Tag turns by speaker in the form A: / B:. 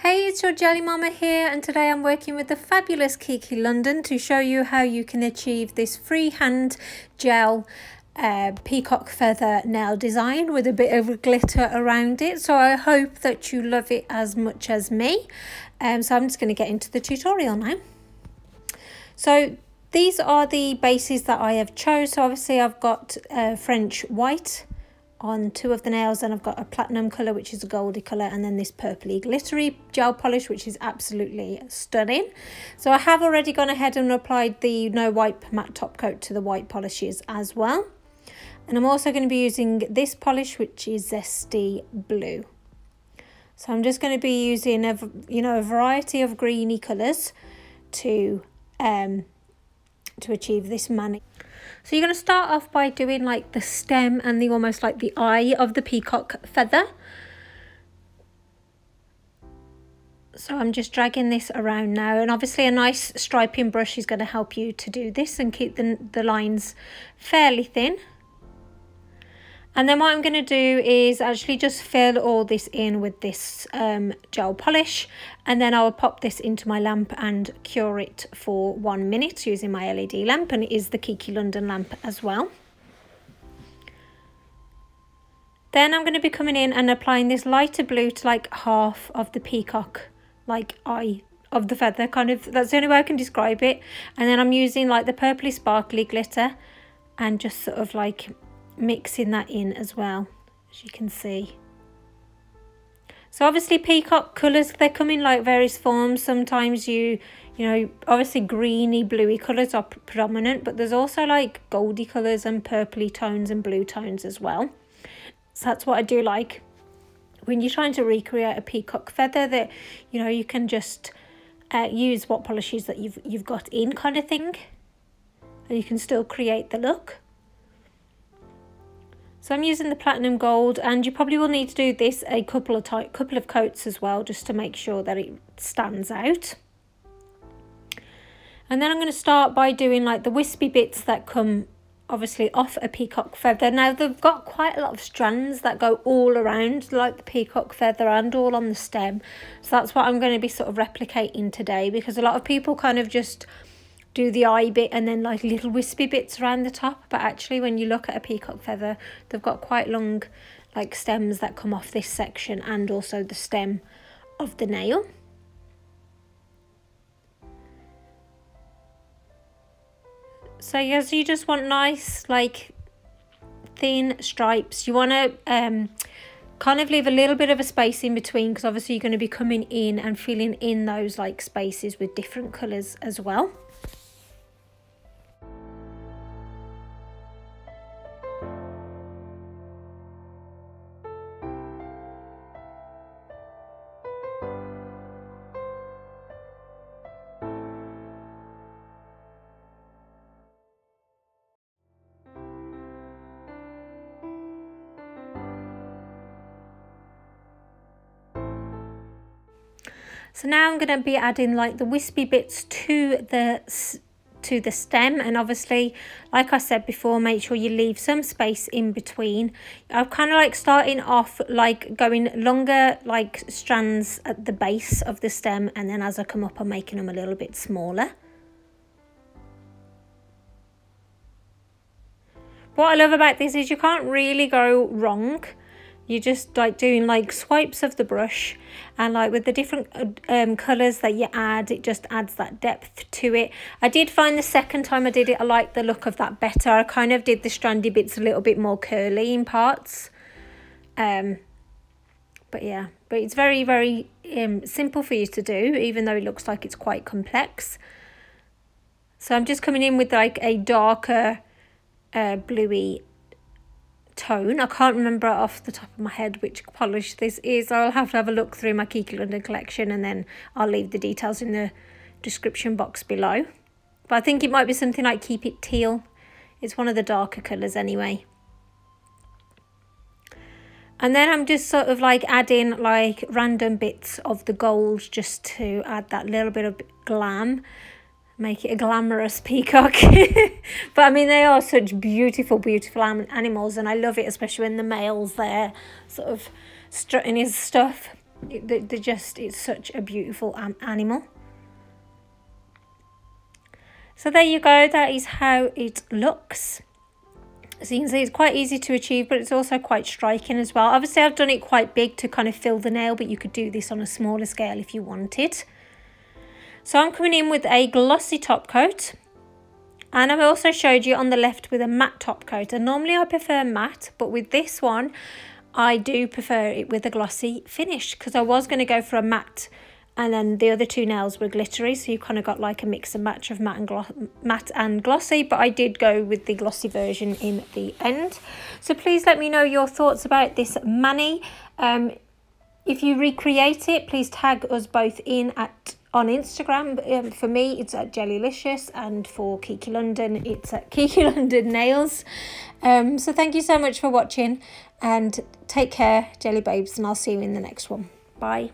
A: Hey, it's your Geli Mamma here, and today I'm working with the fabulous Kiki London to show you how you can achieve this freehand gel peacock feather nail design with a bit of glitter around it. So I hope that you love it as much as me. So I'm just going to get into the tutorial now. So these are the bases that I have chose. So obviously I've got French white on two of the nails, and I've got a platinum colour which is a goldy colour, and then this purpley glittery gel polish which is absolutely stunning. So I have already gone ahead and applied the no wipe matte top coat to the white polishes as well, and I'm also going to be using this polish which is Zesty Blue. So I'm just going to be using a variety of greeny colours to achieve this mani. So you're going to start off by doing like the stem and the almost like the eye of the peacock feather. So I'm just dragging this around now, and obviously a nice striping brush is going to help you to do this and keep the lines fairly thin. And then what I'm going to do is actually just fill all this in with this gel polish, and then I'll pop this into my lamp and cure it for 1 minute using my LED lamp, and it is the Kiki London lamp as well. Then I'm going to be coming in and applying this lighter blue to like half of the peacock like eye of the feather, kind of, that's the only way I can describe it. And then I'm using like the purpley sparkly glitter and just sort of like mixing that in as well, as you can see. So obviously peacock colours, they come in like various forms. Sometimes you know obviously greeny bluey colours are predominant, but there's also like goldy colours and purpley tones and blue tones as well. So that's what I do like when you're trying to recreate a peacock feather, that you can just use what polishes that you've got in, kind of thing, and you can still create the look. So I'm using the platinum gold, and you probably will need to do this a couple of coats as well, just to make sure that it stands out. And then I'm going to start by doing like the wispy bits that come obviously off a peacock feather. Now they've got quite a lot of strands that go all around like the peacock feather and all on the stem. So that's what I'm going to be sort of replicating today, because a lot of people kind of just do the eye bit and then like little wispy bits around the top, but actually when you look at a peacock feather, they've got quite long like stems that come off this section, and also the stem of the nail. So yes, you just want nice like thin stripes. You want to kind of leave a little bit of a space in between, because obviously you're going to be coming in and filling in those like spaces with different colours as well. So now I'm going to be adding like the wispy bits to the stem, and obviously like I said before, make sure you leave some space in between. I'm kind of like starting off like going longer like strands at the base of the stem, and then as I come up I'm making them a little bit smaller. What I love about this is you can't really go wrong. You're just like doing like swipes of the brush, and like with the different colours that you add, it just adds that depth to it. I did find the second time I did it, I liked the look of that better. I kind of did the strandy bits a little bit more curly in parts. But yeah, but it's very, very simple for you to do, even though it looks like it's quite complex. So I'm just coming in with like a darker bluey tone. I can't remember off the top of my head which polish this is. I'll have to have a look through my Kiki London collection, and then I'll leave the details in the description box below. But I think it might be something like Keep It Teal. It's one of the darker colours anyway. And then I'm just sort of like adding like random bits of the gold just to add that little bit of glam. Make it a glamorous peacock. But I mean, they are such beautiful animals, and I love it, especially when the male's there sort of strutting his stuff. it's such a beautiful animal. So there you go, that is how it looks. So you can see it's quite easy to achieve, but it's also quite striking as well. Obviously I've done it quite big to kind of fill the nail, but you could do this on a smaller scale if you wanted. So I'm coming in with a glossy top coat, and I've also showed you on the left with a matte top coat. And normally I prefer matte, but with this one I do prefer it with a glossy finish, because I was going to go for a matte and then the other two nails were glittery, so you kind of got like a mix and match of matte and glossy, but I did go with the glossy version in the end. So please let me know your thoughts about this mani. If you recreate it, please tag us both in on Instagram. For me, it's at Gelulicious, and for Kiki London, it's at Kiki London Nails. So thank you so much for watching, and take care, Jelly Babes, and I'll see you in the next one. Bye.